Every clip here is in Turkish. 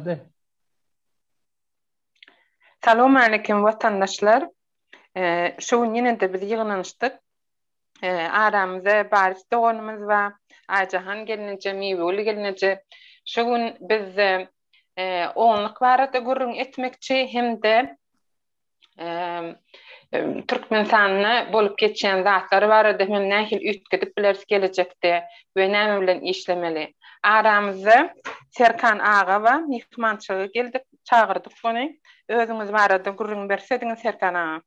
Hadi. Salam aleyküm vatandaşlar. Şu yine de biz yığınlaştık. Aramızda Baris doğanımız ve Acahan gelince, Mivuli gelince. Şu gün biz onluk barada gurrun etmekçi hem de e, Türkmenistan'na bolup geçen zatları barada hem nähil üýtgedip bilers gelecekde we näme bilen işlemeli. Aramızda Serkan ağa we mihmançyga geldik, çağırdyk bunu. Özüňiz barada gurrun bersediňiz Serkan ağa.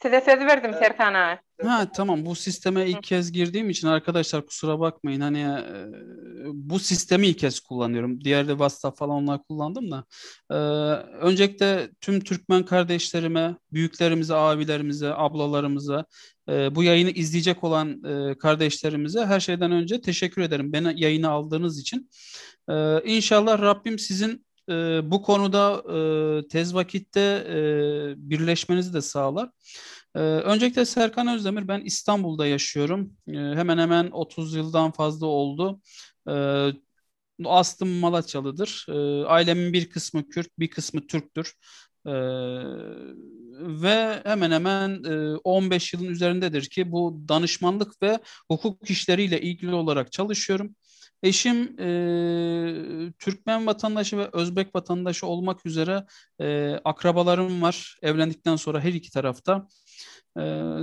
Size söz verdim Evet, Serkan ağa. Ha tamam, bu sisteme ilk kez girdiğim için arkadaşlar kusura bakmayın. Hani bu sistemi ilk kez kullanıyorum. Diğer de WhatsApp falan onlar kullandım da. E, Öncelikle tüm Türkmen kardeşlerime, büyüklerimize, abilerimize, ablalarımıza, bu yayını izleyecek olan kardeşlerimize her şeyden önce teşekkür ederim. Beni yayına aldığınız için. İnşallah Rabbim sizin bu konuda tez vakitte birleşmenizi de sağlar. Öncelikle Serkan Özdemir, ben İstanbul'da yaşıyorum. Hemen hemen 30 yıldan fazla oldu. Ee, Aslım Malatyalıdır. Ailemin bir kısmı Kürt, bir kısmı Türktür. Ee, Ve hemen hemen 15 yılın üzerindedir ki bu danışmanlık ve hukuk işleriyle ilgili olarak çalışıyorum. Eşim Türkmen vatandaşı ve Özbek vatandaşı olmak üzere akrabalarım var. Evlendikten sonra her iki tarafta.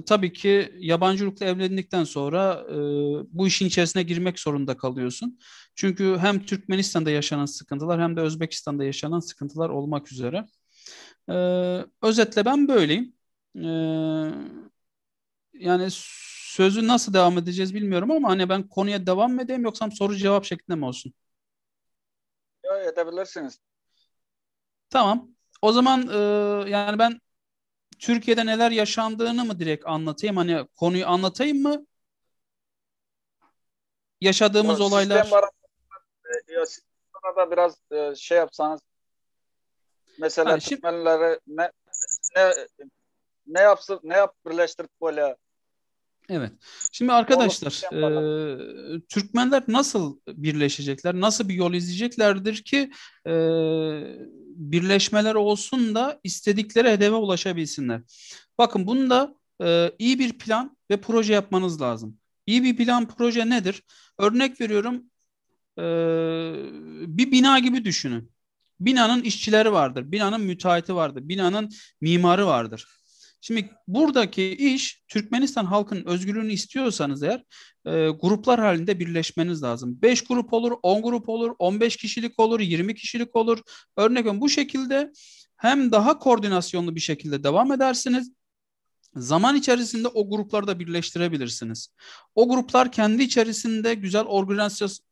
Tabii ki yabancılıkla evlendikten sonra bu işin içerisine girmek zorunda kalıyorsun. Çünkü hem Türkmenistan'da yaşanan sıkıntılar hem de Özbekistan'da yaşanan sıkıntılar olmak üzere. Özetle ben böyleyim. Ee, Yani sözü nasıl devam edeceğiz bilmiyorum ama hani ben konuya devam mı edeyim yoksa soru cevap şeklinde mi olsun? Edebilirsiniz. Tamam. O zaman yani ben Türkiye'de neler yaşandığını mı direkt anlatayım? Hani konuyu anlatayım mı? Yaşadığımız O sistem olaylar. var. Sistemde da biraz şey yapsanız, mesela Ha, şimdi Türkmenleri ne ne yap birleştirip böyle evet. Şimdi onu arkadaşlar, sistem var. Türkmenler nasıl birleşecekler? Nasıl bir yol izleyeceklerdir ki e, birleşmeler olsun da istedikleri hedefe ulaşabilsinler? Bakın bunda iyi bir plan ve proje yapmanız lazım. İyi bir plan proje nedir? Örnek veriyorum, bir bina gibi düşünün. Binanın işçileri vardır, binanın müteahhiti vardır, binanın mimarı vardır. Şimdi buradaki iş, Türkmenistan halkının özgürlüğünü istiyorsanız eğer gruplar halinde birleşmeniz lazım. 5 grup olur, 10 grup olur, 15 kişilik olur, 20 kişilik olur. Örnek veriyorum, bu şekilde hem daha koordinasyonlu bir şekilde devam edersiniz. Zaman içerisinde o grupları da birleştirebilirsiniz. O gruplar kendi içerisinde güzel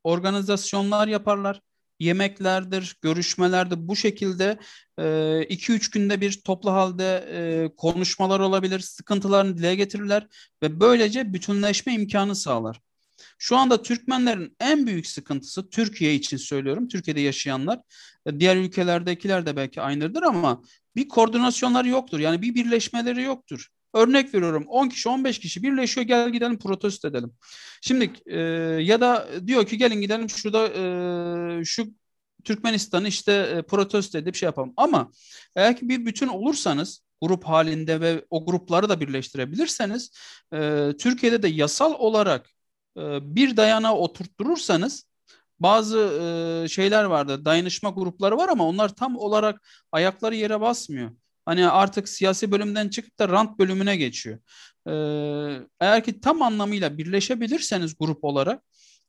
organizasyonlar yaparlar. Yemeklerdir, görüşmelerdir. Bu şekilde 2-3 günde bir toplu halde konuşmalar olabilir, sıkıntılarını dile getirirler ve böylece bütünleşme imkanı sağlar. Şu anda Türkmenlerin en büyük sıkıntısı, Türkiye için söylüyorum, Türkiye'de yaşayanlar, diğer ülkelerdekiler de belki aynıdır ama bir koordinasyonları yoktur. Yani bir birleşmeleri yoktur. Örnek veriyorum, 10 kişi 15 kişi birleşiyor, gel gidelim protesto edelim. Şimdi ya da diyor ki gelin gidelim şurada şu Türkmenistan'ı işte protesto edip şey yapalım. Ama eğer ki bir bütün olursanız grup halinde ve o grupları da birleştirebilirseniz Türkiye'de de yasal olarak bir dayanağa oturtturursanız bazı şeyler vardı. Dayanışma grupları var ama onlar tam olarak ayakları yere basmıyor. Hani artık siyasi bölümden çıkıp da rant bölümüne geçiyor. Eğer ki tam anlamıyla birleşebilirseniz grup olarak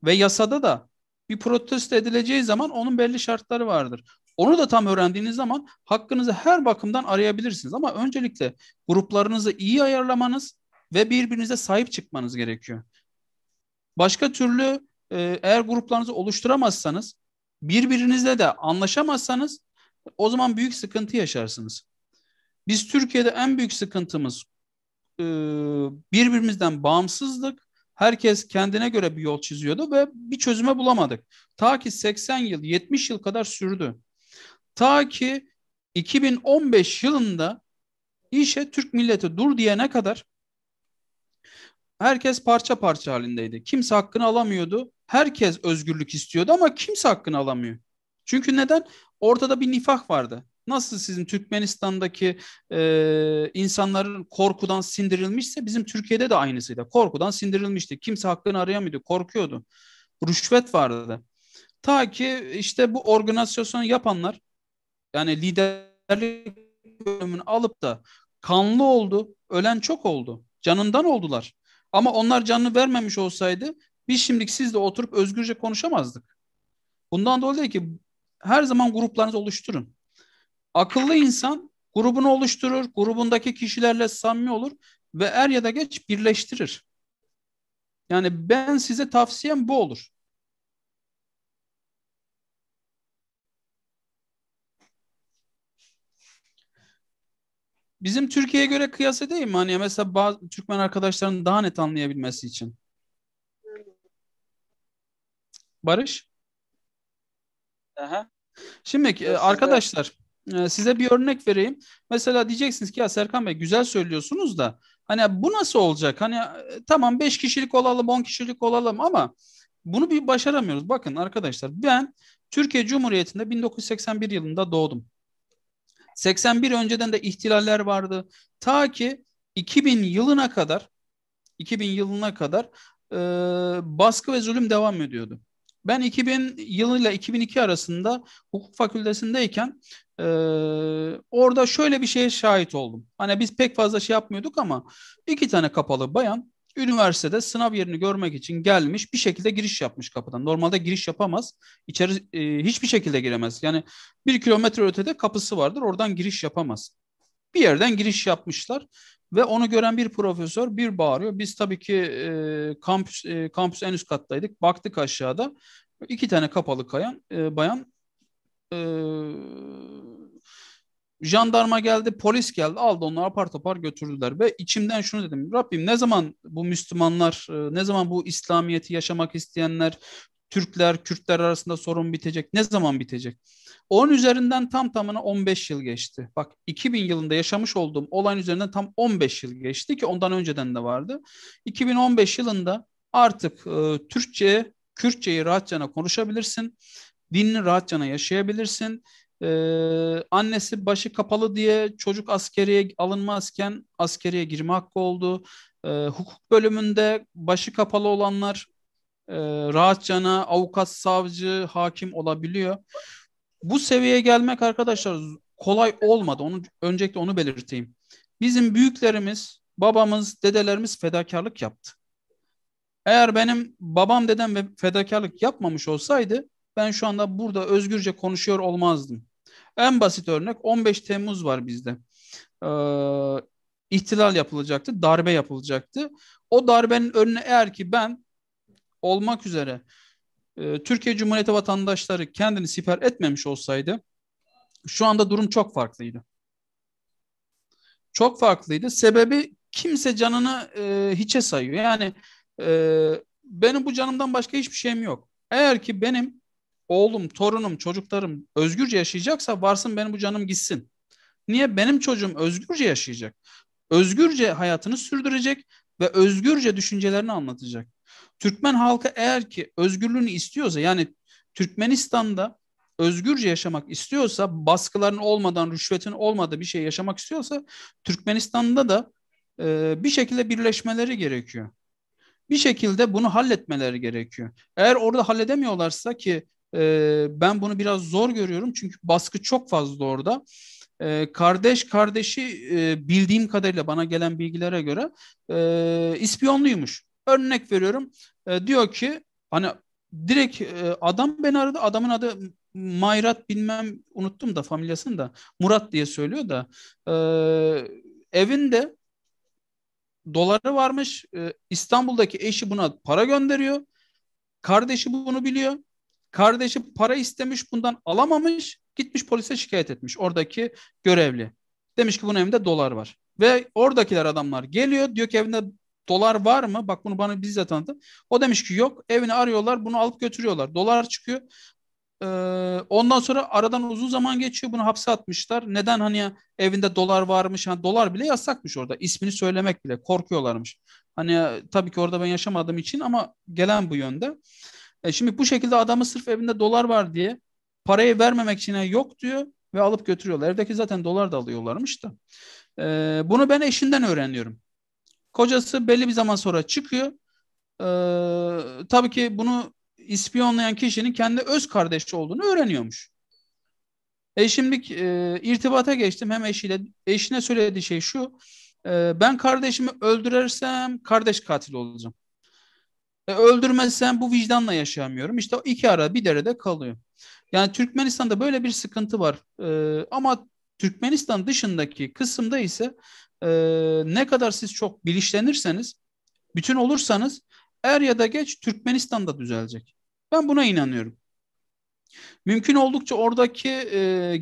ve yasada da bir protesto edileceği zaman onun belli şartları vardır. Onu da tam öğrendiğiniz zaman hakkınızı her bakımdan arayabilirsiniz. Ama öncelikle gruplarınızı iyi ayarlamanız ve birbirinize sahip çıkmanız gerekiyor. Başka türlü eğer gruplarınızı oluşturamazsanız, birbirinizle de anlaşamazsanız o zaman büyük sıkıntı yaşarsınız. Biz Türkiye'de en büyük sıkıntımız e, birbirimizden bağımsızlık. Herkes kendine göre bir yol çiziyordu ve bir çözüme bulamadık. Ta ki 80 yıl, 70 yıl kadar sürdü. Ta ki 2015 yılında işe Türk milleti dur diyene kadar herkes parça parça halindeydi. Kimse hakkını alamıyordu. Herkes özgürlük istiyordu ama kimse hakkını alamıyor. Çünkü neden? Ortada bir nifak vardı. Nasıl sizin Türkmenistan'daki insanların korkudan sindirilmişse bizim Türkiye'de de aynısıydı. Korkudan sindirilmişti. Kimse hakkını arayamıyordu, korkuyordu. Rüşvet vardı. Ta ki işte bu organizasyonu yapanlar, yani liderlik bölümünü alıp da kanlı oldu, ölen çok oldu. Canından oldular. Ama onlar canını vermemiş olsaydı biz şimdilik sizle oturup özgürce konuşamazdık. Bundan dolayı ki her zaman gruplarınızı oluşturun. Akıllı insan grubunu oluşturur, grubundaki kişilerle samimi olur ve er ya da geç birleştirir. Yani ben size tavsiyem bu olur. Bizim Türkiye'ye göre kıyas edeyim mi? Hani mesela bazı Türkmen arkadaşların daha net anlayabilmesi için. Barış? Aha. Şimdi Sizde arkadaşlar size bir örnek vereyim. Mesela diyeceksiniz ki ya Serkan Bey güzel söylüyorsunuz da hani bu nasıl olacak? Hani tamam 5 kişilik olalım 10 kişilik olalım ama bunu bir başaramıyoruz. Bakın arkadaşlar ben Türkiye Cumhuriyeti'nde 1981 yılında doğdum. 81 önceden de ihtilaller vardı. Ta ki 2000 yılına kadar 2000 yılına kadar baskı ve zulüm devam ediyordu. Ben 2000 yılıyla 2002 arasında hukuk fakültesindeyken e, orada şöyle bir şeye şahit oldum. Hani biz pek fazla şey yapmıyorduk ama iki tane kapalı bayan üniversitede sınav yerini görmek için gelmiş bir şekilde giriş yapmış kapıdan. Normalde giriş yapamaz. İçeri hiçbir şekilde giremez. Yani 1 kilometre ötede kapısı vardır. Oradan giriş yapamaz. Bir yerden giriş yapmışlar ve onu gören bir profesör bir bağırıyor. Biz tabii ki kampüs en üst kattaydık. Baktık aşağıda iki tane kapalı bayan e, jandarma geldi, polis geldi, aldı onları apar topar götürdüler ve içimden şunu dedim. Rabbim ne zaman bu Müslümanlar, ne zaman bu İslamiyet'i yaşamak isteyenler, Türkler, Kürtler arasında sorun bitecek? Ne zaman bitecek? Onun üzerinden tam tamına 15 yıl geçti. Bak 2000 yılında yaşamış olduğum olayın üzerinden tam 15 yıl geçti ki ondan önceden de vardı. 2015 yılında artık Kürtçeyi rahatça konuşabilirsin. Dinini rahatça yaşayabilirsin. Annesi başı kapalı diye çocuk askeriye alınmazken askeriye girme hakkı oldu. Hukuk bölümünde başı kapalı olanlar rahatça avukat, savcı, hakim olabiliyor. Bu seviyeye gelmek arkadaşlar kolay olmadı. Öncelikle onu belirteyim. Bizim büyüklerimiz, babamız, dedelerimiz fedakarlık yaptı. Eğer benim babam, dedem ve fedakarlık yapmamış olsaydı ben şu anda burada özgürce konuşuyor olmazdım. En basit örnek 15 Temmuz var bizde. İhtilal yapılacaktı, darbe yapılacaktı. O darbenin önüne eğer ki ben olmak üzere Türkiye Cumhuriyeti vatandaşları kendini siper etmemiş olsaydı şu anda durum çok farklıydı. Çok farklıydı. Sebebi kimse canını hiçe sayıyor. Yani benim bu canımdan başka hiçbir şeyim yok. Eğer ki benim oğlum, torunum, çocuklarım özgürce yaşayacaksa varsın benim bu canım gitsin. Niye? Benim çocuğum özgürce yaşayacak. Özgürce hayatını sürdürecek ve özgürce düşüncelerini anlatacak. Türkmen halkı eğer ki özgürlüğünü istiyorsa yani Türkmenistan'da özgürce yaşamak istiyorsa baskıların olmadan rüşvetin olmadığı bir şey yaşamak istiyorsa Türkmenistan'da da bir şekilde birleşmeleri gerekiyor. Bir şekilde bunu halletmeleri gerekiyor. Eğer orada halledemiyorlarsa ki ben bunu biraz zor görüyorum çünkü baskı çok fazla orada. Kardeş kardeşi bildiğim kadarıyla bana gelen bilgilere göre ispiyonluymuş. Örnek veriyorum. Diyor ki hani direkt adam beni aradı. Adamın adı Mayrat bilmem unuttum da familyasını da Murat diye söylüyor da evinde doları varmış. İstanbul'daki eşi buna para gönderiyor. Kardeşi bunu biliyor. Kardeşi para istemiş bundan alamamış. Gitmiş polise şikayet etmiş oradaki görevli. Demiş ki bunun evinde dolar var. Ve oradakiler adamlar geliyor diyor ki evinde dolar var mı? Bak bunu bana bizzat anlattı. O demiş ki yok. Evini arıyorlar bunu alıp götürüyorlar. Dolar çıkıyor. Ee, Ondan sonra aradan uzun zaman geçiyor. Bunu hapse atmışlar. Neden hani ya, evinde dolar varmış. Yani dolar bile yasakmış orada. İsmini söylemek bile korkuyorlarmış. Hani tabii ki orada ben yaşamadığım için ama gelen bu yönde. Şimdi bu şekilde adamı sırf evinde dolar var diye parayı vermemek için yok diyor ve alıp götürüyorlar. Evdeki zaten dolar da alıyorlarmış da. Bunu ben eşinden öğreniyorum. Kocası belli bir zaman sonra çıkıyor. Tabii ki bunu ispiyonlayan kişinin kendi öz kardeşi olduğunu öğreniyormuş. Şimdi irtibata geçtim hem eşiyle. Eşine söylediği şey şu. Ben kardeşimi öldürürsem kardeş katili olacağım. Öldürmezsem bu vicdanla yaşayamıyorum. İşte o iki ara bir derede kalıyor. Yani Türkmenistan'da böyle bir sıkıntı var. Ama Türkmenistan dışındaki kısımda ise e, ne kadar siz çok bilinçlenirseniz, bütün olursanız er ya da geç Türkmenistan'da düzelecek. Ben buna inanıyorum. Mümkün oldukça oradaki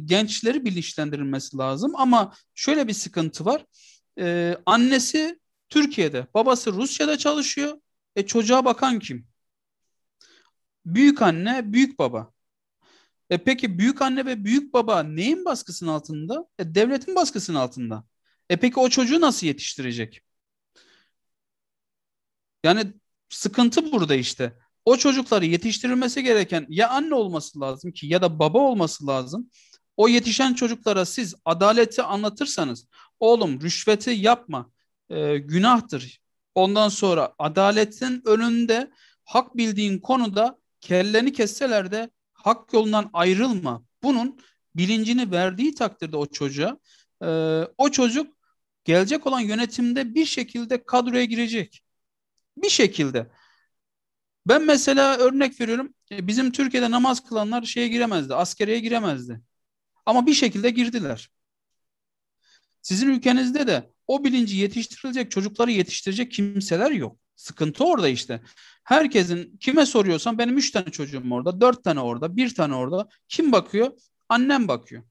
gençleri bilinçlendirilmesi lazım. Ama şöyle bir sıkıntı var. Annesi Türkiye'de, babası Rusya'da çalışıyor. Çocuğa bakan kim? Büyük anne, büyük baba. Peki büyük anne ve büyük baba neyin baskısının altında? Devletin baskısının altında. Peki o çocuğu nasıl yetiştirecek? Yani sıkıntı burada işte. O çocukları yetiştirilmesi gereken ya anne olması lazım ki ya da baba olması lazım. O yetişen çocuklara siz adaleti anlatırsanız, oğlum rüşveti yapma, günahtır. Ondan sonra adaletin önünde hak bildiğin konuda kelleni kesseler de hak yolundan ayrılma. Bunun bilincini verdiği takdirde o çocuğa, e, o çocuk gelecek olan yönetimde bir şekilde kadroya girecek. Bir şekilde. Ben mesela örnek veriyorum. Bizim Türkiye'de namaz kılanlar şeye giremezdi, askeriye giremezdi. Ama bir şekilde girdiler. Sizin ülkenizde de o bilinci yetiştirilecek, çocukları yetiştirecek kimseler yok. Sıkıntı orada işte. Herkesin kime soruyorsan benim 3 tane çocuğum orada, 4 tane orada, 1 tane orada. Kim bakıyor? Annem bakıyor.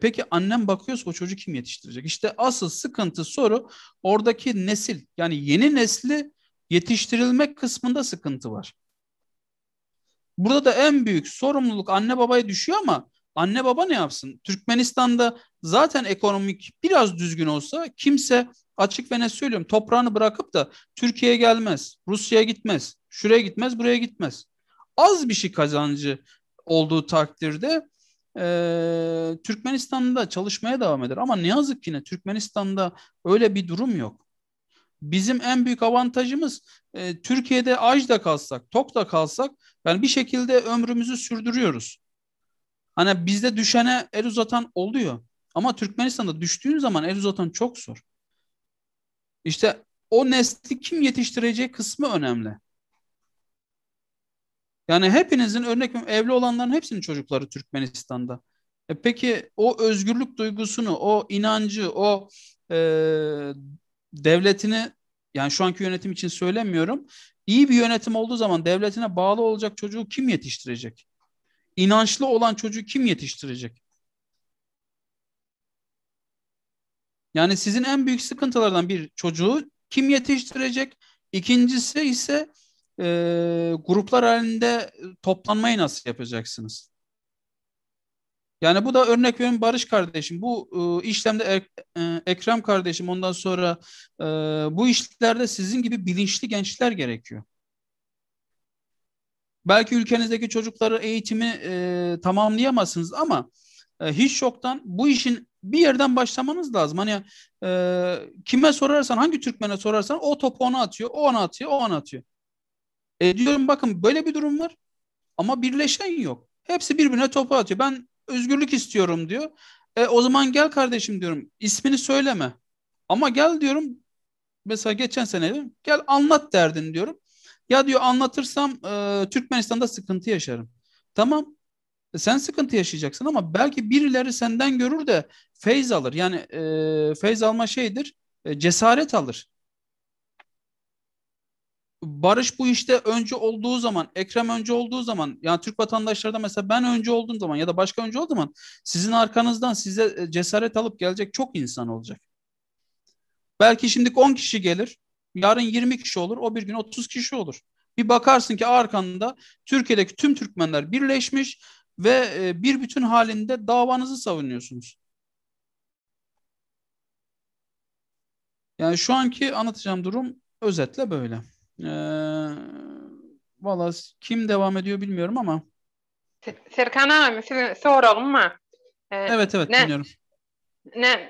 Peki annem bakıyorsa o çocuğu kim yetiştirecek? İşte asıl sıkıntı soru oradaki nesil yani yeni nesli yetiştirilmek kısmında sıkıntı var. Burada da en büyük sorumluluk anne babaya düşüyor ama anne baba ne yapsın? Türkmenistan'da zaten ekonomik biraz düzgün olsa kimse açık ve net söylüyorum toprağını bırakıp da Türkiye'ye gelmez, Rusya'ya gitmez, şuraya gitmez, buraya gitmez. Az bir şey kazancı olduğu takdirde Türkmenistan'da çalışmaya devam eder. Ama ne yazık ki ne Türkmenistan'da öyle bir durum yok. Bizim en büyük avantajımız Türkiye'de aç da kalsak, tok da kalsak yani bir şekilde ömrümüzü sürdürüyoruz. Hani bizde düşene el uzatan oluyor. Ama Türkmenistan'da düştüğün zaman el uzatan çok zor. İşte o nesli kim yetiştirecek kısmı önemli. Yani hepinizin örnek veriyorum, evli olanların hepsinin çocukları Türkmenistan'da. Peki o özgürlük duygusunu, o inancı, o e, devletini yani şu anki yönetim için söylemiyorum. İyi bir yönetim olduğu zaman devletine bağlı olacak çocuğu kim yetiştirecek? İnançlı olan çocuğu kim yetiştirecek? Yani sizin en büyük sıkıntılardan bir çocuğu kim yetiştirecek? İkincisi ise gruplar halinde toplanmayı nasıl yapacaksınız? Yani bu da örnek veriyorum Barış kardeşim. Bu işlemde Ekrem kardeşim ondan sonra e, bu işlerde sizin gibi bilinçli gençler gerekiyor. Belki ülkenizdeki çocukları eğitimi tamamlayamazsınız ama hiç yoktan bu işin bir yerden başlamanız lazım. Hani kime sorarsan, hangi Türkmene sorarsan o topu ona atıyor, o ona atıyor, o ona atıyor. Diyorum bakın böyle bir durum var ama birleşen yok. Hepsi birbirine topu atıyor. Ben özgürlük istiyorum diyor. O zaman gel kardeşim diyorum. İsmini söyleme. Ama gel diyorum. Mesela geçen sene diyorum, gel anlat derdin diyorum. Ya diyor anlatırsam Türkmenistan'da sıkıntı yaşarım. Tamam. Sen sıkıntı yaşayacaksın ama belki birileri senden görür de feyz alır. Yani feyz alma şeydir. Cesaret alır. Barış bu işte önce olduğu zaman, Ekrem önce olduğu zaman, yani Türk vatandaşları da mesela ben önce olduğum zaman ya da başka önce olduğu zaman sizin arkanızdan size cesaret alıp gelecek çok insan olacak. Belki şimdilik 10 kişi gelir, yarın 20 kişi olur, o bir gün 30 kişi olur. Bir bakarsın ki arkanda Türkiye'deki tüm Türkmenler birleşmiş ve bir bütün halinde davanızı savunuyorsunuz. Yani şu anki anlatacağım durum özetle böyle. Valla kim devam ediyor bilmiyorum ama. Serkan abi size soralım mı? Evet Ne dinliyorum.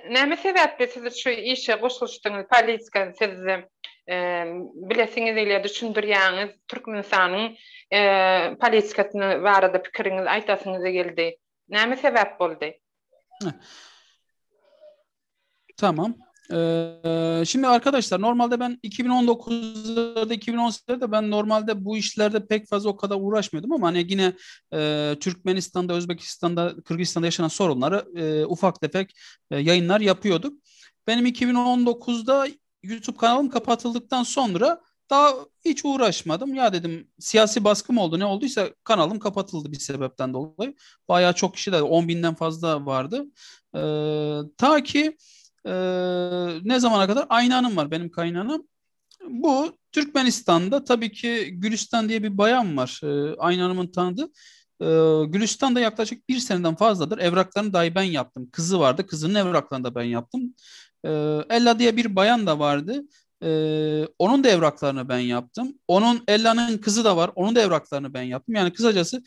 näme sebäpli siz şu işe goşulýanyňyz, politika sizi bilesiňiz ile düşündirýäňiz, Türkmenistanyň politikasyny barada pikiriňizi aýtasyňyza geldi. Näme sebäp boldy? Tamam. Şimdi arkadaşlar normalde ben 2019'da da 2018'de ben normalde bu işlerde pek fazla o kadar uğraşmıyordum ama hani yine Türkmenistan'da, Özbekistan'da, Kırgızistan'da yaşanan sorunları ufak tefek yayınlar yapıyorduk. Benim 2019'da YouTube kanalım kapatıldıktan sonra daha hiç uğraşmadım. Ya dedim siyasi baskı mı oldu ne olduysa kanalım kapatıldı bir sebepten dolayı. Bayağı çok kişi de 10 binden fazla vardı. Ta ki ne zamana kadar? Aynı Hanım var benim kaynanam. Bu Türkmenistan'da tabii ki Gülistan diye bir bayan var. Aynı Hanım'ın tanıdığı. Gülistan'da yaklaşık bir seneden fazladır. Evraklarını dahi ben yaptım. Kızı vardı. Kızının evraklarını da ben yaptım. Ella diye bir bayan da vardı. Onun da evraklarını ben yaptım. Ella'nın kızı da var. Onun da evraklarını ben yaptım. Yani kısacası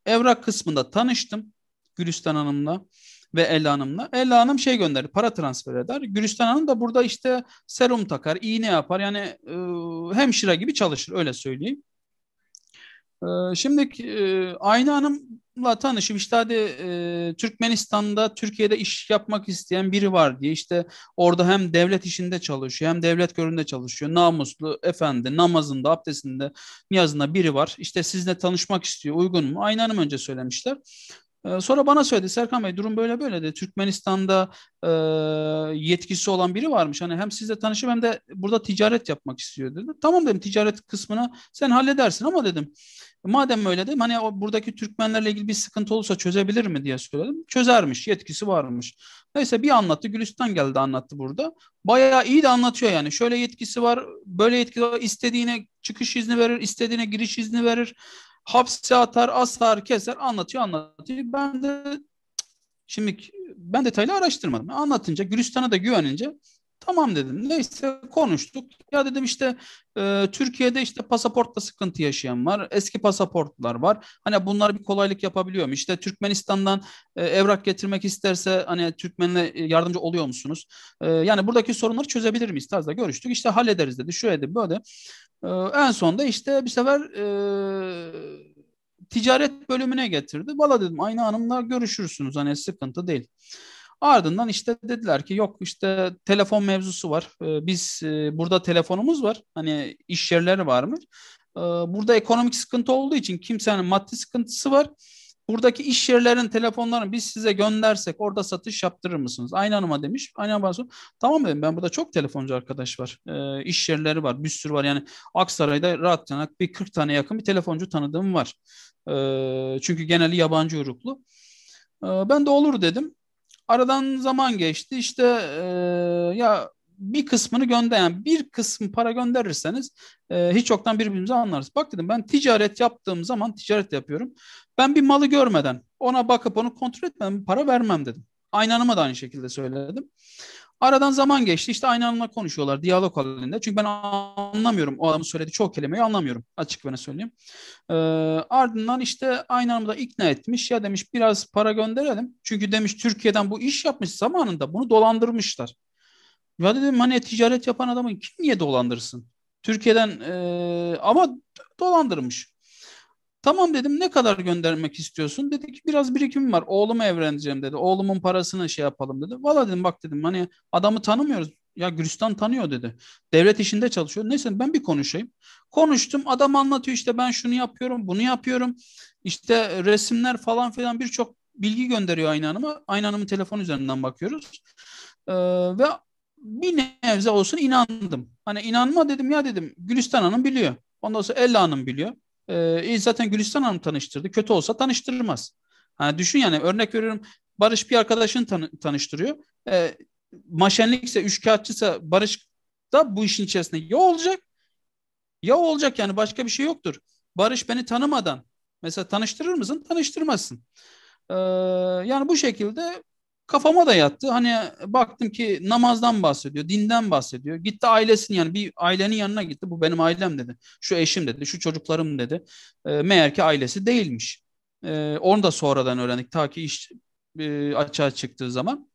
evrak kısmında tanıştım Gülistan Hanım'la ve Ella Hanım'la. Ella Hanım şey gönderir, para transfer eder. Gülistan Hanım da burada işte serum takar, iğne yapar. Yani hemşire gibi çalışır, öyle söyleyeyim. Şimdi Ayna Hanım'la tanışıp işte hadi Türkmenistan'da, Türkiye'de iş yapmak isteyen biri var diye işte orada hem devlet işinde çalışıyor hem devlet görevinde çalışıyor. Namuslu, efendi, namazında, abdestinde, niyazında biri var. İşte sizinle tanışmak istiyor, uygun mu? Ayna Hanım önce söylemişler. Sonra bana söyledi Serkan Bey durum böyle böyle de Türkmenistan'da yetkisi olan biri varmış. Hani hem sizle tanışıp hem de burada ticaret yapmak istiyor dedi. Tamam dedim ticaret kısmını sen halledersin ama dedim madem öyle dedim hani buradaki Türkmenlerle ilgili bir sıkıntı olursa çözebilir mi diye söyledim. Çözermiş, yetkisi varmış. Neyse bir anlattı. Gülistan geldi anlattı burada. Bayağı iyi de anlatıyor yani. Şöyle yetkisi var, böyle yetkisi var. İstediğine çıkış izni verir, istediğine giriş izni verir. Hapse atar, asar, keser, anlatıyor. Şimdi ben detaylı araştırmadım. Anlatınca, Gülistan'a da güvenince tamam dedim. Neyse konuştuk. Ya dedim işte Türkiye'de işte pasaportta sıkıntı yaşayan var. Eski pasaportlar var. Hani bunlar bir kolaylık yapabiliyor mu? İşte Türkmenistan'dan evrak getirmek isterse hani Türkmenle yardımcı oluyor musunuz? Yani buradaki sorunları çözebilir miyiz tarzda görüştük. İşte hallederiz dedi. Şöyle böyle. En sonunda işte bir sefer ticaret bölümüne getirdi. Valla dedim Ayna Hanım'la görüşürsünüz hani sıkıntı değil. Ardından işte dediler ki yok işte telefon mevzusu var. Biz burada telefonumuz var. Hani iş yerleri var mı? Burada ekonomik sıkıntı olduğu için kimsenin maddi sıkıntısı var. Buradaki iş yerlerin telefonlarını biz size göndersek orada satış yaptırır mısınız? Aynı Hanım'a demiş. Aynı Hanım'a sonra tamam dedim ben burada çok telefoncu arkadaş var. İş yerleri var bir sürü var. Yani Aksaray'da rahat bir 40 tane yakın bir telefoncu tanıdığım var. Çünkü geneli yabancı uyruklu. Ben de olur dedim. Aradan zaman geçti. İşte ya bir kısmını gönderen bir kısmı para gönderirseniz hiç yoktan birbirimizi anlarız. Bak dedim ben ticaret yaptığım zaman ticaret yapıyorum. Ben bir malı görmeden ona bakıp onu kontrol etmeden para vermem dedim. Aynı Hanım'a da aynı şekilde söyledim. Aradan zaman geçti. İşte aynı Hanım'la konuşuyorlar diyalog halinde. Çünkü ben anlamıyorum. O adamın söylediği çoğu kelimeyi anlamıyorum. Açık ve ne söyleyeyim. Ardından işte aynı Hanım'ı da ikna etmiş. Ya demiş biraz para gönderelim. Çünkü demiş Türkiye'den bu iş yapmış zamanında bunu dolandırmışlar. Ya dedim hani ticaret yapan adamı kim niye dolandırsın? Türkiye'den ama dolandırmış. Tamam dedim ne kadar göndermek istiyorsun? Dedi ki biraz birikimim var. Oğlumu evleneceğim dedi. Oğlumun parasını şey yapalım dedi. Valla dedim bak dedim hani adamı tanımıyoruz. Ya Gülistan tanıyor dedi. Devlet işinde çalışıyor. Neyse ben bir konuşayım. Konuştum adam anlatıyor işte ben şunu yapıyorum bunu yapıyorum. İşte resimler falan filan birçok bilgi gönderiyor Aynı Hanım'a. Aynı Hanım'ın telefon üzerinden bakıyoruz. Ve bir nebze olsun inandım. Hani inanma dedim ya dedim Gülistan Hanım biliyor. Ondan sonra Ella Hanım biliyor. Zaten Gülistan Hanım tanıştırdı. Kötü olsa tanıştırmaz. Ha, düşün yani örnek veriyorum Barış bir arkadaşını tanıştırıyor. Maşenlikse, üçkağıtçıysa Barış da bu işin içerisinde ya olacak ya olacak yani başka bir şey yoktur. Barış beni tanımadan mesela tanıştırır mısın? Tanıştırmazsın. Ee, Yani bu şekilde Kafama da yattı. Hani baktım ki namazdan bahsediyor, dinden bahsediyor. Gitti ailesinin, yani bir ailenin yanına gitti. Bu benim ailem dedi. Şu eşim dedi, şu çocuklarım dedi. Meğer ki ailesi değilmiş. Onu da sonradan öğrendik. Ta ki iş açığa çıktığı zaman.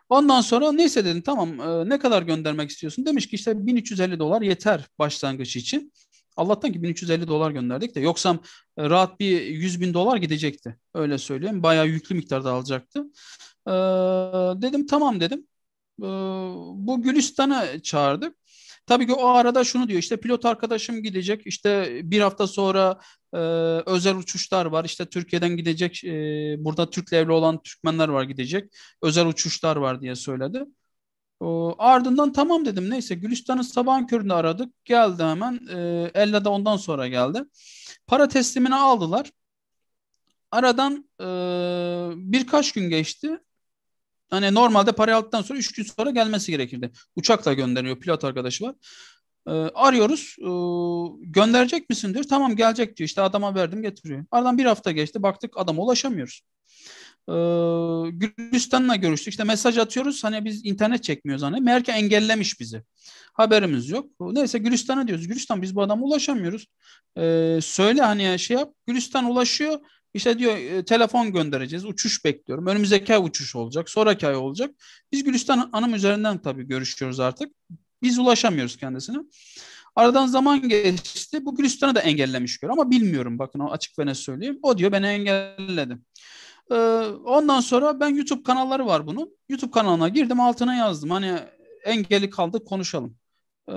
Ondan sonra neyse dedim, tamam, ne kadar göndermek istiyorsun? Demiş ki işte $1350 yeter başlangıç için. Allah'tan ki $1350 gönderdik de, yoksa rahat bir $100.000 gidecekti. Öyle söyleyeyim. Bayağı yüklü miktarda alacaktı. Ee, Dedim tamam dedim. Bu Gülistan'ı çağırdık. Tabii ki o arada şunu diyor, işte pilot arkadaşım gidecek, işte bir hafta sonra e, özel uçuşlar var, işte Türkiye'den gidecek, burada Türk'le evli olan Türkmenler var, gidecek özel uçuşlar var diye söyledi. Ardından tamam dedim, neyse Gülistan'ı sabahın köründe aradık, geldi hemen. Ella da ondan sonra geldi. Para teslimini aldılar. Aradan birkaç gün geçti. Hani normalde parayı aldıktan sonra 3 gün sonra gelmesi gerekirdi. Uçakla gönderiyor, pilot arkadaşı var. Arıyoruz. Gönderecek misin diyor. Tamam gelecek diyor. İşte adama verdim, getiriyor. Aradan bir hafta geçti. Baktık adama ulaşamıyoruz. Ee, Gülistan'la görüştük. İşte mesaj atıyoruz. Hani biz internet çekmiyoruz hani. Meğer ki engellemiş bizi. Haberimiz yok. Neyse Gülistan'a diyoruz. Gülistan, biz bu adama ulaşamıyoruz. Söyle hani, şey yap. Gülistan ulaşıyor. İşte diyor telefon göndereceğiz. Uçuş bekliyorum. Önümüzdeki ay uçuş olacak. Sonraki ay olacak. Biz Gülistan Hanım üzerinden tabii görüşüyoruz artık. Biz ulaşamıyoruz kendisine. Aradan zaman geçti. Bu Gülistan'ı da engellemiş diyor. Ama bilmiyorum, bakın o açık ve net söyleyeyim. O diyor beni engelledi. Ondan sonra ben, YouTube kanalları var bunun. YouTube kanalına girdim, altına yazdım. Hani engeli kaldık, konuşalım. Ee,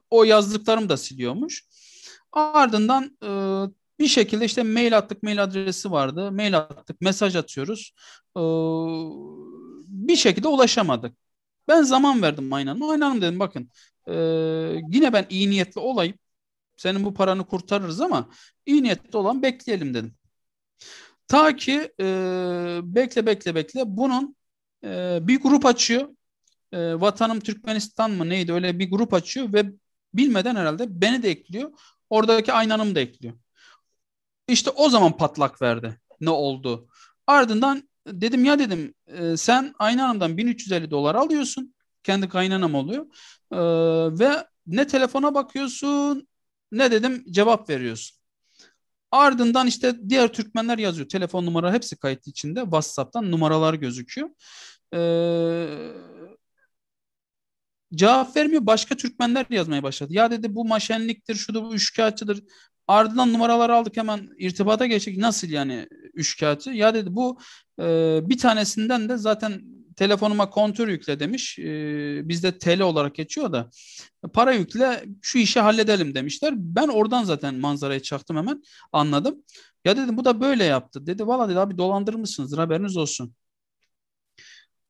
O yazdıklarım da siliyormuş. Ardından bir şekilde işte mail attık, mail adresi vardı. Mail attık, mesaj atıyoruz. Ee, Bir şekilde ulaşamadık. Ben zaman verdim Aynen Hanım'a. Aynen Hanım dedim, bakın yine ben iyi niyetli olayım. Senin bu paranı kurtarırız ama iyi niyetli olan bekleyelim dedim. Ta ki bekle bekle bekle bunun bir grup açıyor. Vatanım Türkmenistan mı neydi, öyle bir grup açıyor ve bilmeden herhalde beni de ekliyor. Oradaki Aynan'ımı da ekliyor. İşte o zaman patlak verdi. Ne oldu? Ardından dedim ya, dedim sen Aynan'ımdan $1350 alıyorsun. Kendi kaynanam oluyor. E, Ve ne telefona bakıyorsun ne dedim cevap veriyorsun. Ardından işte diğer Türkmenler yazıyor. Telefon numara hepsi kayıtlı içinde. WhatsApp'tan numaralar gözüküyor. Ee, Cevap vermiyor. Başka Türkmenler yazmaya başladı. Ya dedi bu maşenliktir, şudur, bu üçkağıtçıdır. Ardından numaraları aldık, hemen irtibata geçtik. Nasıl yani üçkağıtçı? Ya dedi bu bir tanesinden de zaten telefonuma kontör yükle demiş. Bizde TL olarak geçiyor da. Para yükle, şu işi halledelim demişler. Ben oradan zaten manzaraya çaktım, hemen anladım. Ya dedim bu da böyle yaptı. Dedi valla dedi abi dolandırmışsınızdır, haberiniz olsun.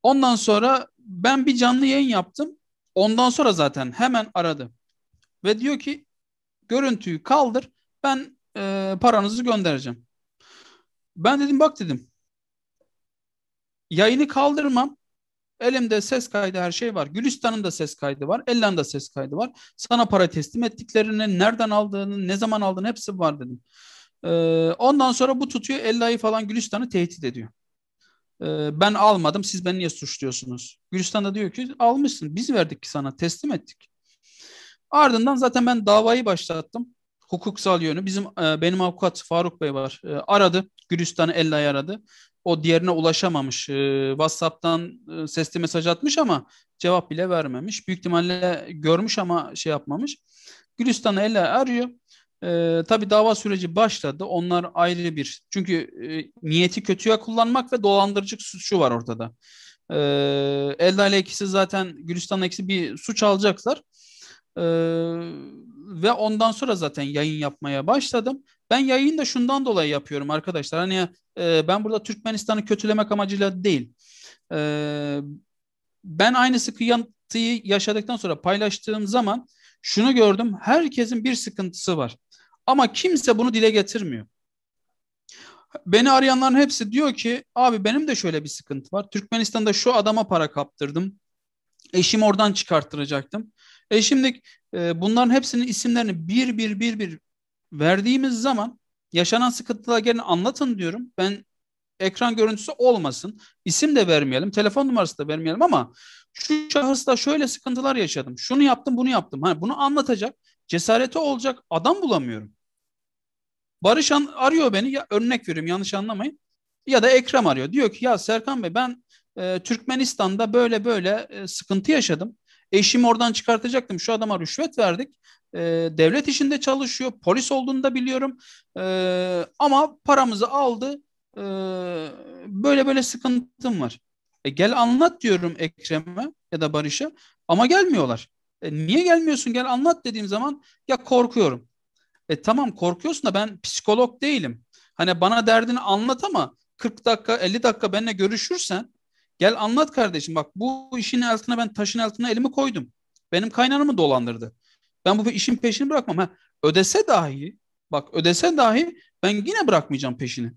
Ondan sonra ben bir canlı yayın yaptım. Ondan sonra zaten hemen aradı. Ve diyor ki görüntüyü kaldır, ben paranızı göndereceğim. Ben dedim bak dedim, yayını kaldırmam. Elimde ses kaydı, her şey var. Gülistan'ın da ses kaydı var. Ellan'ın da ses kaydı var. Sana para teslim ettiklerini, nereden aldığını, ne zaman aldığını hepsi var dedim. Ondan sonra bu tutuyor Ella'yı falan, Gülistan'ı tehdit ediyor. Ben almadım, siz beni niye suçluyorsunuz? Gülistan da diyor ki almışsın, biz verdik ki sana, teslim ettik. Ardından zaten ben davayı başlattım. Hukuksal yönü. Benim avukat Faruk Bey var. Aradı. Gülistan'ı Ella'yı aradı. O diğerine ulaşamamış. WhatsApp'tan sesli mesaj atmış ama cevap bile vermemiş. Büyük ihtimalle görmüş ama şey yapmamış. Gülistan'ı Ella arıyor. Tabii dava süreci başladı. Onlar ayrı bir. Çünkü niyeti kötüye kullanmak ve dolandırıcılık suçu var ortada. Ella ile ikisi zaten, Gülistan'la ikisi bir suç alacaklar. Ve ondan sonra zaten yayın yapmaya başladım. Ben yayını da şundan dolayı yapıyorum arkadaşlar. Hani ben burada Türkmenistan'ı kötülemek amacıyla değil. E, Ben aynı sıkıntıyı yaşadıktan sonra paylaştığım zaman şunu gördüm. Herkesin bir sıkıntısı var. Ama kimse bunu dile getirmiyor. Beni arayanların hepsi diyor ki abi benim de şöyle bir sıkıntı var. Türkmenistan'da şu adama para kaptırdım. Eşimi oradan çıkarttıracaktım. Şimdi bunların hepsinin isimlerini bir verdiğimiz zaman yaşanan sıkıntılar gelin anlatın diyorum. Ben ekran görüntüsü olmasın. İsim de vermeyelim, telefon numarası da vermeyelim ama şu şahısla şöyle sıkıntılar yaşadım. Şunu yaptım, bunu yaptım. Hani bunu anlatacak cesareti olacak adam bulamıyorum. Barış arıyor beni, ya örnek veriyorum, yanlış anlamayın. Ya da Ekrem arıyor. Diyor ki ya Serkan Bey, ben Türkmenistan'da böyle böyle sıkıntı yaşadım. Eşimi oradan çıkartacaktım. Şu adama rüşvet verdik. Devlet işinde çalışıyor. Polis olduğunu da biliyorum. Ama paramızı aldı. E, Böyle böyle sıkıntım var. Gel anlat diyorum Ekrem'e ya da Barış'a. Ama gelmiyorlar. Niye gelmiyorsun? Gel anlat dediğim zaman ya korkuyorum. Tamam, korkuyorsun da ben psikolog değilim. Hani bana derdini anlat ama 40 dakika 50 dakika benimle görüşürsen gel anlat kardeşim. Bak, bu işin altına, ben taşın altına elimi koydum. Benim kaynanamı dolandırdı. Ben bu işin peşini bırakmam. Ha, ödese dahi, bak ödese dahi ben yine bırakmayacağım peşini.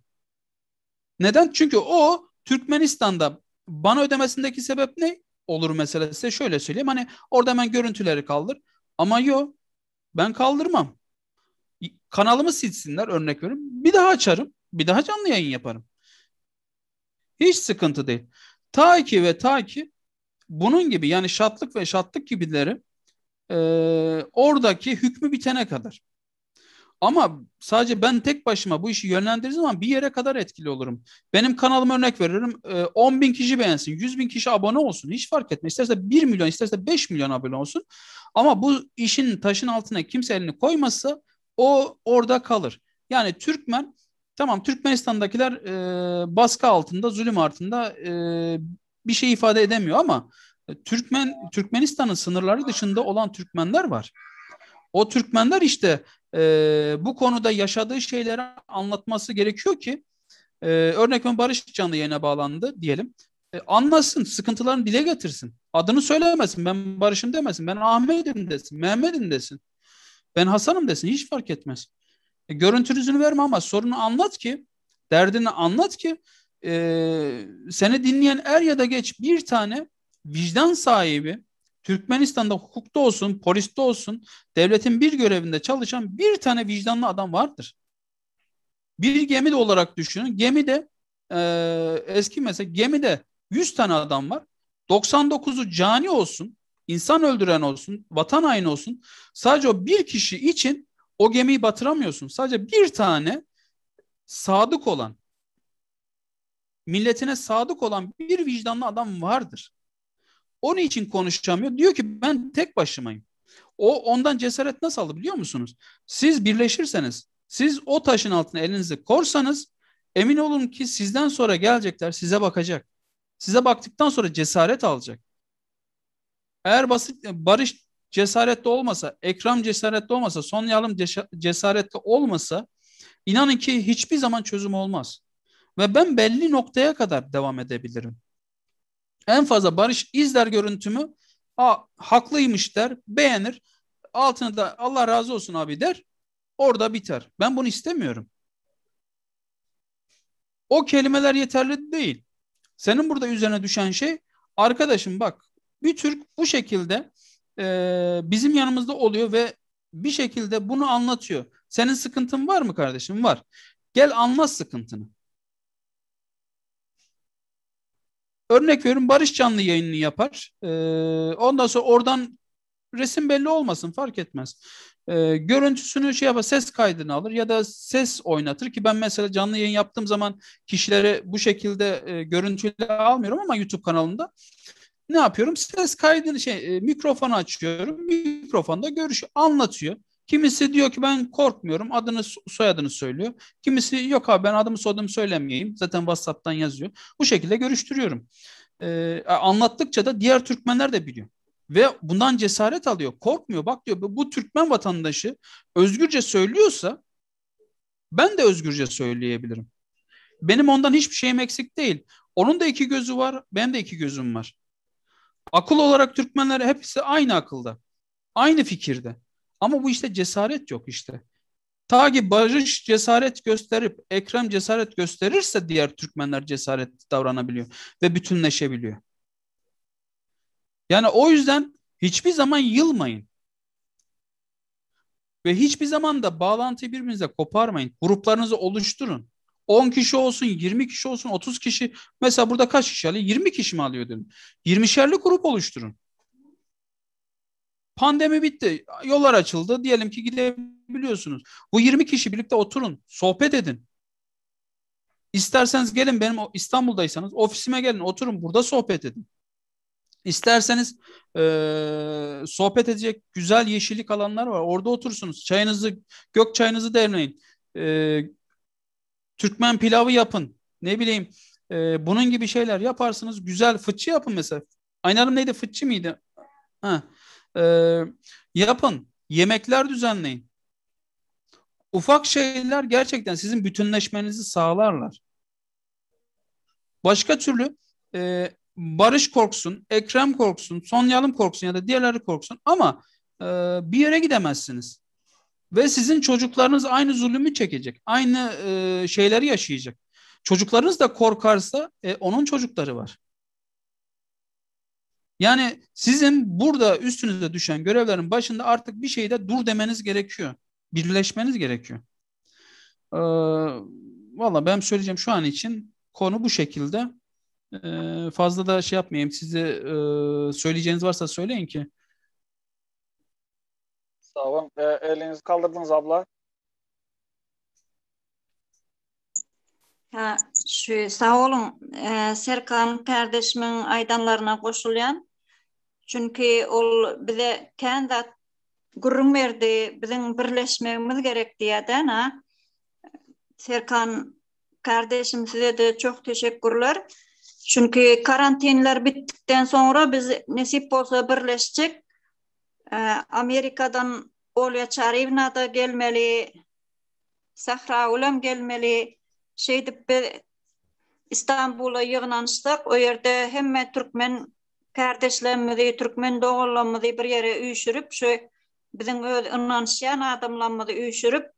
Neden? Çünkü o Türkmenistan'da bana ödemesindeki sebep ne? Olur mesela, size şöyle söyleyeyim. Hani orada hemen görüntüleri kaldır. Ama yok, ben kaldırmam. Kanalımı silsinler, örnek veriyorum. Bir daha açarım. Bir daha canlı yayın yaparım. Hiç sıkıntı değil. Ta ki bunun gibi, yani şatlık ve şatlık gibileri oradaki hükmü bitene kadar. Ama sadece ben tek başıma bu işi yönlendirdiğim zaman bir yere kadar etkili olurum. Benim kanalıma örnek veririm. 10 bin kişi beğensin, 100 bin kişi abone olsun. Hiç fark etmez. İsterse 1 milyon, isterse 5 milyon abone olsun. Ama bu işin taşın altına kimse elini koymazsa o orada kalır. Yani Türkmen, tamam, Türkmenistan'dakiler baskı altında, zulüm altında bir şey ifade edemiyor ama Türkmenistan'ın sınırları dışında olan Türkmenler var. O Türkmenler işte bu konuda yaşadığı şeyleri anlatması gerekiyor ki örnek veriyorum, Barış canlı yayına bağlandı diyelim. Anlasın, sıkıntılarını dile getirsin. Adını söylemesin. Ben Barış'ım demesin. Ben Ahmet'im desin. Mehmet'im desin. Ben Hasan'ım desin. Hiç fark etmez. Görüntünüzünü verme ama sorunu anlat ki, derdini anlat ki seni dinleyen er ya da geç bir tane vicdan sahibi, Türkmenistan'da hukukta olsun, poliste olsun, devletin bir görevinde çalışan bir tane vicdanlı adam vardır. Bir gemi de olarak düşünün. Gemide eski mesela gemide 100 tane adam var. 99'u cani olsun, insan öldüren olsun, vatan haini olsun. Sadece o bir kişi için o gemiyi batıramıyorsun. Sadece bir tane sadık olan, milletine sadık olan bir vicdanlı adam vardır. Onun için konuşamıyor. Diyor ki ben tek başımayım. O ondan cesaret nasıl aldı biliyor musunuz? Siz birleşirseniz, siz o taşın altına elinizi korsanız emin olun ki sizden sonra gelecekler size bakacak. Size baktıktan sonra cesaret alacak. Eğer Barış cesaretli olmasa, Ekrem cesaretli olmasa, Son Yalım cesaretli olmasa inanın ki hiçbir zaman çözüm olmaz. Ve ben belli noktaya kadar devam edebilirim. En fazla Barış izler görüntümü, haklıymış der, beğenir. Altına da Allah razı olsun abi der. Orada biter. Ben bunu istemiyorum. O kelimeler yeterli değil. Senin burada üzerine düşen şey, arkadaşım bak, bir Türk bu şekilde bizim yanımızda oluyor ve bir şekilde bunu anlatıyor. Senin sıkıntın var mı kardeşim? Var. Gel anlat sıkıntını. Örnek veriyorum, Barış canlı yayınını yapar. Ondan sonra oradan resim belli olmasın, fark etmez. Görüntüsünü şey yapar, ses kaydını alır ya da ses oynatır ki ben mesela canlı yayın yaptığım zaman kişileri bu şekilde görüntüyle almıyorum ama YouTube kanalında ne yapıyorum? Ses kaydını mikrofonu açıyorum. Mikrofonda anlatıyor. Kimisi diyor ki ben korkmuyorum. Adını soyadını söylüyor. Kimisi yok abi ben adımı soyadımı söylemeyeyim. Zaten WhatsApp'tan yazıyor. Bu şekilde görüştürüyorum. Anlattıkça da diğer Türkmenler de biliyor. Ve bundan cesaret alıyor. Korkmuyor. Bak diyor, bu Türkmen vatandaşı özgürce söylüyorsa ben de özgürce söyleyebilirim. Benim ondan hiçbir şeyim eksik değil. Onun da iki gözü var. Benim de iki gözüm var. Akıl olarak Türkmenler hepsi aynı akılda. Aynı fikirde. Ama bu işte cesaret yok işte. Ta ki Barış cesaret gösterip Ekrem cesaret gösterirse diğer Türkmenler cesaret davranabiliyor ve bütünleşebiliyor. Yani o yüzden hiçbir zaman yılmayın. Ve hiçbir zaman da bağlantıyı birbirinizle koparmayın. Gruplarınızı oluşturun. 10 kişi olsun, 20 kişi olsun, 30 kişi. Mesela burada kaç kişi alıyor? 20 kişi mi alıyor dedim. 20'şerli grup oluşturun. Pandemi bitti. Yollar açıldı. Diyelim ki gidebiliyorsunuz. Bu 20 kişi birlikte oturun. Sohbet edin. İsterseniz gelin benim İstanbul'daysanız ofisime gelin. Oturun burada sohbet edin. İsterseniz sohbet edecek güzel yeşillik alanlar var. Orada otursunuz. Çayınızı, gök çayınızı demleyin. Türkmen pilavı yapın. Ne bileyim bunun gibi şeyler yaparsınız. Güzel fıçı yapın mesela. Aynarım neydi? Fıçı mıydı? Ha. E, yapın. Yemekler düzenleyin. Ufak şeyler gerçekten sizin bütünleşmenizi sağlarlar. Başka türlü Barış korksun, Ekrem korksun, Sonyalım korksun ya da diğerleri korksun ama bir yere gidemezsiniz. Ve sizin çocuklarınız aynı zulümü çekecek. Aynı şeyleri yaşayacak. Çocuklarınız da korkarsa onun çocukları var. Yani sizin burada üstünüze düşen görevlerin başında artık bir şeyde dur demeniz gerekiyor. Birleşmeniz gerekiyor. Valla ben söyleyeceğim şu an için konu bu şekilde. Fazla da şey yapmayayım. Size söyleyeceğiniz varsa söyleyin ki. Sağ olun. Elinizi kaldırdınız abla. Ha, sağ olun. Serkan kardeşimin aydanlarına koşulayan. Çünkü ol bize kendi gurrun verdi. Bizim birleşmemiz gerek diyeden ha. Serkan kardeşim size de çok teşekkürler. Çünkü karantinler bittikten sonra biz nasip olsa birleşecek. Amerika'dan Olya Çarivna da gelmeli. Sahra Ulam gelmeli. İstanbul'a yığınanıştık. O yerde hem Türkmen kardeşlerimizi, Türkmen doğullarımızı bir yere uyuşurup, bizim inanışyan adamlarımızı uyuşurup,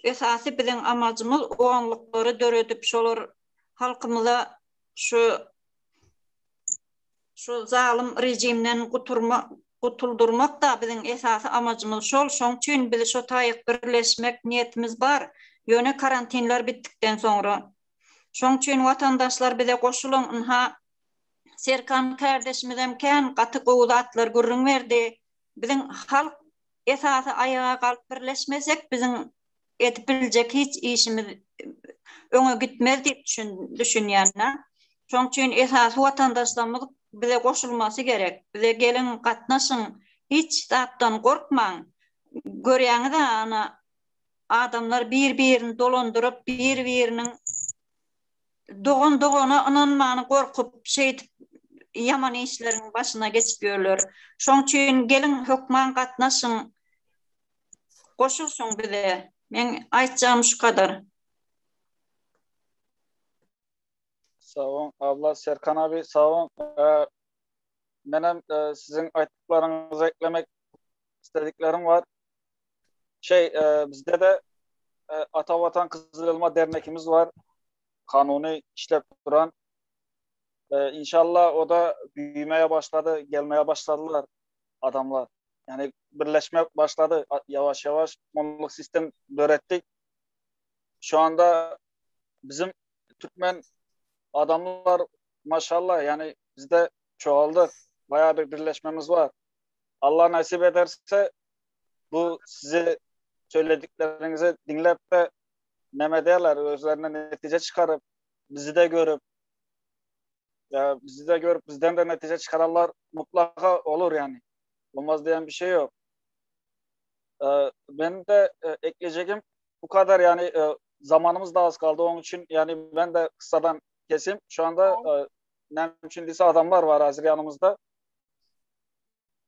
esası bizim amacımız o anlıkları döredip, şolar halkımıza şu zalim rejimden kutuldurmak da bizim esası amacımız şol. Şoň üçin biz şu taýyk birleşmek niyetimiz bar. Ýöne karantinler bittikden sonra. Şoň üçin watandaşlar bize goşulun. Ha Serkan kardeşimizem kän gaty gowdatlar gurrun berdi. Bizim halk esasy ayağa galyp birleşmesek bizim etip biljek hiç işimiz öňe gitmez diýip düşünýänler. Şoň üçin esasy watandaşlarymyz bize goşulmasy gerek. Bize gelin gatnaşyň, hiç zatdan gorkmaň. Görýäňiz ana adamlar bir-birini dolandyryp, bir-biriniň doğana inanmany gorkup yaman işlerin başına geçip görler. Şoň üçin gelin hökman gatnaşyň, goşulsun bize. Men aýtjam şu kadar. Sağ olun abla. Serkan abi sağ olun. Benim sizin ayttıklarınıza eklemek istediklerim var. Bizde de Atavatan Kızıl Elma Dernekimiz var. Kanuni işlep duran. İnşallah o da büyümeye başladı, gelmeye başladılar adamlar. Yani birleşmek başladı yavaş yavaş. Monoluk sistem öğrettik. Şu anda bizim Türkmen adamlar maşallah yani bizde çoğaldı. Bayağı bir birleşmemiz var. Allah nasip ederse bu sizi söylediklerinizi dinlep de neme derler, özlerine netice çıkarıp bizi de görüp bizden de netice çıkararlar mutlaka olur yani. Olmaz diyen bir şey yok. Ben de ekleyeceğim bu kadar yani zamanımız da az kaldı onun için yani ben de kısadan keseyim. Şu anda Nemçin lise adamlar var hazır yanımızda.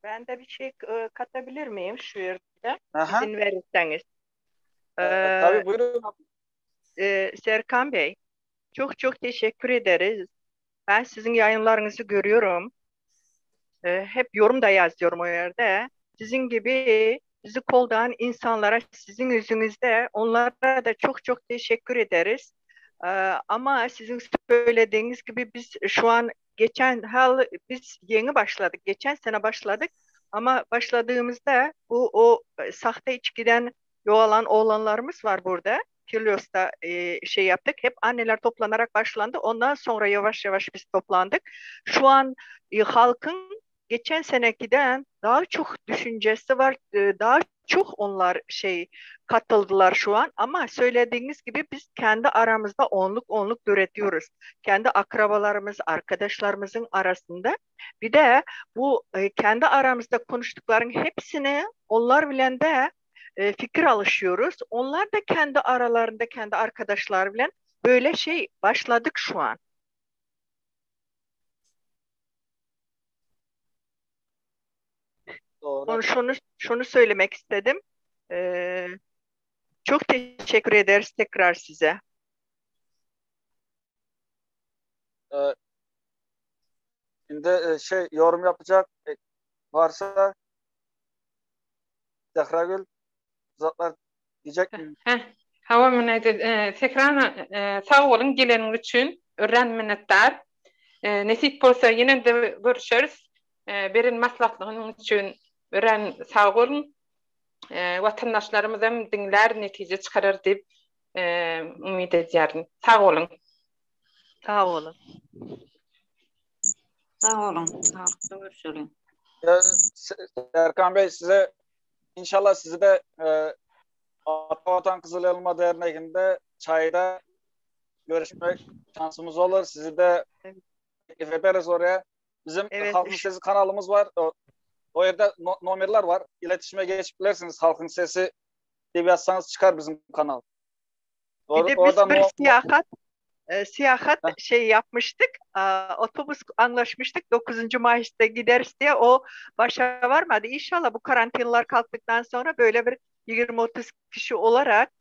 Ben de bir şey katabilir miyim şu yerde? Aha. İzin verirseniz. Tabii buyurun. Serkan Bey, çok çok teşekkür ederiz. Ben sizin yayınlarınızı görüyorum. Hep yorum da yazıyorum o yerde. Sizin gibi bizi koldayan insanlara sizin yüzünüzde onlara da çok çok teşekkür ederiz. Ama sizin söylediğiniz gibi biz şu an biz yeni başladık. Geçen sene başladık. Ama başladığımızda o sahte içkiden yoğalan oğlanlarımız var burada. Kilyos'ta şey yaptık. Hep anneler toplanarak başlandı. Ondan sonra yavaş yavaş biz toplandık. Şu an halkın geçen senekiden daha çok düşüncesi var. Daha çok onlar katıldılar şu an. Ama söylediğiniz gibi biz kendi aramızda onluk üretiyoruz. Kendi akrabalarımız, arkadaşlarımızın arasında. Bir de bu kendi aramızda konuştukların hepsini onlar bilen de fikir alışıyoruz. Onlar da kendi aralarında kendi arkadaşlar bilen böyle başladık şu an. Doğru. Şunu söylemek istedim. Çok teşekkür ederiz tekrar size. Şimdi yorum yapacak varsa Zehragül zatlar diyecek mi? Hava tekrar sağ olun geleniz için. Ören minnettar. Nesip bolsa yine de görüşürüz. Berin maslahatlığınız için ören sağ olun. Vatandaşlarımız hem dinler netice çıkarır deyip ümit ediyorum. Sağ olun. Sağ olun. Sağ olun. Sağlıklı görüşelim. Serkan Bey inşallah sizi de Atabatan Kızıl Elma Derneği'nde çayda görüşmek şansımız olur. Sizi de teklif ederiz oraya. Bizim Halkın Sesi kanalımız var. O yerde numarlar var. İletişime geçebilirsiniz. Halkın Sesi diye yazsanız çıkar bizim kanal. Bir de biz bir siyahat yapmıştık. Otobüs anlaşmıştık. 9. Mayıs'ta gideriz diye o başa varmadı. İnşallah bu karantinalar kalktıktan sonra böyle bir 20-30 kişi olarak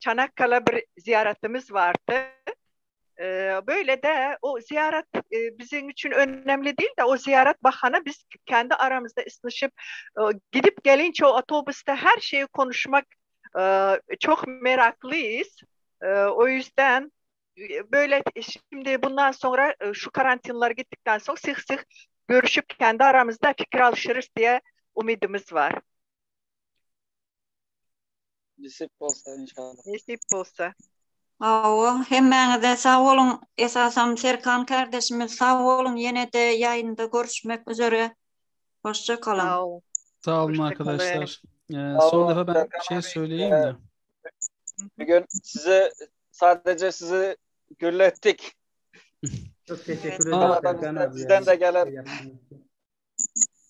Çanakkale bir ziyaretimiz vardı. Böyle de o ziyaret bizim için önemli değil de o ziyaret bahane biz kendi aramızda ısınışıp gidip gelince o otobüste her şeyi konuşmak çok meraklıyız. O yüzden böyle şimdi bundan sonra şu karantinalar gittikten sonra sık görüşüp kendi aramızda fikir alışırız diye umudumuz var. Nasip olsa inşallah. Nasip olsa. Hemen de sağ olun. Esasım Serkan kardeşimiz sağ olun. Yine de yayında görüşmek üzere. Hoşça kalın. Sağ olun. Sağ olun arkadaşlar. Son defa ben söyleyeyim de. Bugün sadece sizi güllettik. Çok teşekkür ederim. Bizden de gelir.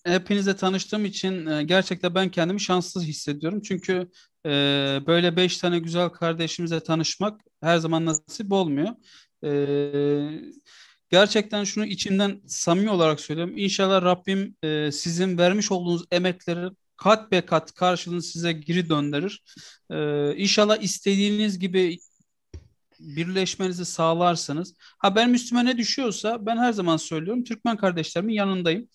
Hepinizle tanıştığım için gerçekten ben kendimi şanslı hissediyorum. Çünkü böyle 5 tane güzel kardeşimizle tanışmak her zaman nasip olmuyor. Gerçekten şunu içimden samimi olarak söylüyorum. İnşallah Rabbim sizin vermiş olduğunuz emekleri kat be kat karşılığını size geri döndürür. İnşallah istediğiniz gibi birleşmenizi sağlarsınız. Benim üstüme ne düşüyorsa ben her zaman söylüyorum. Türkmen kardeşlerimin yanındayım.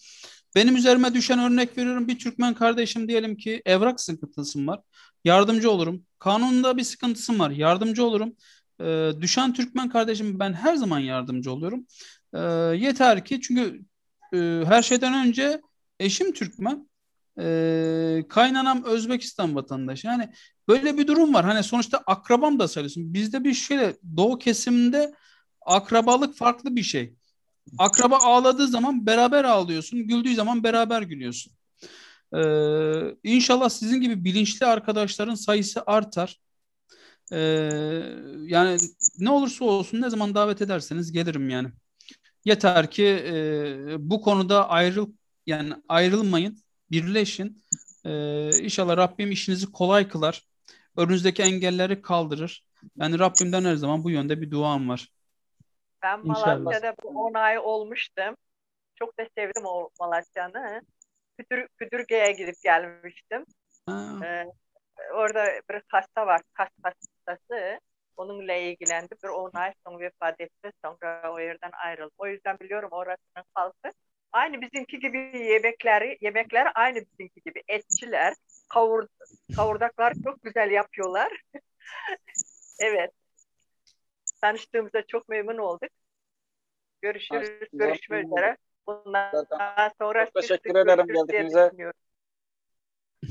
Benim üzerime düşen örnek veriyorum. Bir Türkmen kardeşim diyelim ki evrak sıkıntısı var. Yardımcı olurum. Kanunda bir sıkıntısı var. Yardımcı olurum. Düşen Türkmen kardeşim ben her zaman yardımcı oluyorum. Yeter ki çünkü her şeyden önce eşim Türkmen. Kaynanam Özbekistan vatandaşı. Yani böyle bir durum var. Hani sonuçta akrabam da sayılıyorsun. Bizde bir doğu kesiminde akrabalık farklı bir şey. Akraba ağladığı zaman beraber ağlıyorsun, güldüğü zaman beraber gülüyorsun. İnşallah sizin gibi bilinçli arkadaşların sayısı artar. Yani ne olursa olsun ne zaman davet ederseniz gelirim yani. Yeter ki bu konuda ayrılmayın, birleşin. İnşallah Rabbim işinizi kolay kılar. Önünüzdeki engelleri kaldırır. Yani Rabbimden her zaman bu yönde bir duam var. Ben Malatya'da 10 ay olmuştum. Çok da sevdim o Malatya'nı. Küdürge'ye gidip gelmiştim. Orada bir hasta var, kas hastası. Onunla ilgilendi. Bir 10 ay sonra vefat etti. Sonra o yerden ayrıldı. O yüzden biliyorum orasının halkı. Aynı bizimki gibi yemekleri aynı bizimki gibi. Etçiler, kavurdaklar çok güzel yapıyorlar. Evet. Tanıştığımıza çok memnun olduk. Görüşürüz. Görüşmek üzere. Bundan sonra teşekkür ederim geldiğinize.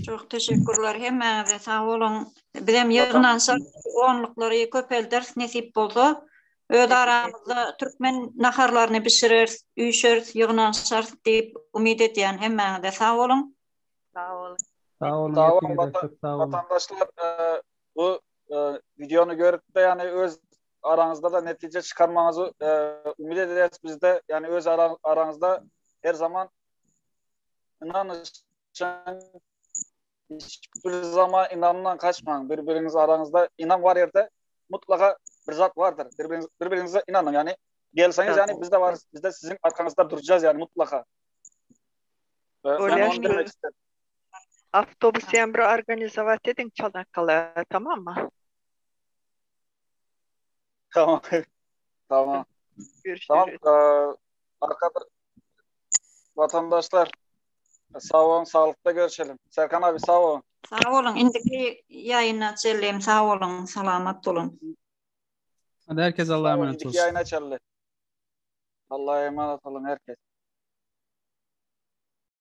Çok teşekkürler. Hemmäňize sağ olun. Bizim yığınansa onlukları köpeldir, nesip bolsa. Öz aramızda Türkmen naharlarını pişirir, üýşer, yığınanşar diýip umid edýän hemmäňize sağ olun. Sağ olun. Sağ olun. Sağ olun, Hepinize çok sağ olun. vatandaşlar, bu videonu görüp de yani öz aranızda da netice çıkarmanızı umid ederiz. Biz de yani öz aranızda her zaman inanışın, hiçbir zaman inanından kaçmayın. Birbiriniz aranızda inan var yerde mutlaka bir zat vardır. Birbirinize inanın yani. Gelseniz yani biz de varız. Biz de sizin arkanızda duracağız yani mutlaka. Ben onu demek istedim. Avtobus emri organizavat edin Çanakkale'ye, tamam mı? Tamam. Tamam. Görüşürüz. Tamam. Arkadaşlar, vatandaşlar sağ olun, sağlıkta görüşelim. Serkan abi sağ olun. Sağ olun. Indiki yayına çelleyim. Sağ olun. Salamat olun. Hadi herkes Allah'a emanet olsun. İndiki yayına çelle. Allah'a emanet olun herkes.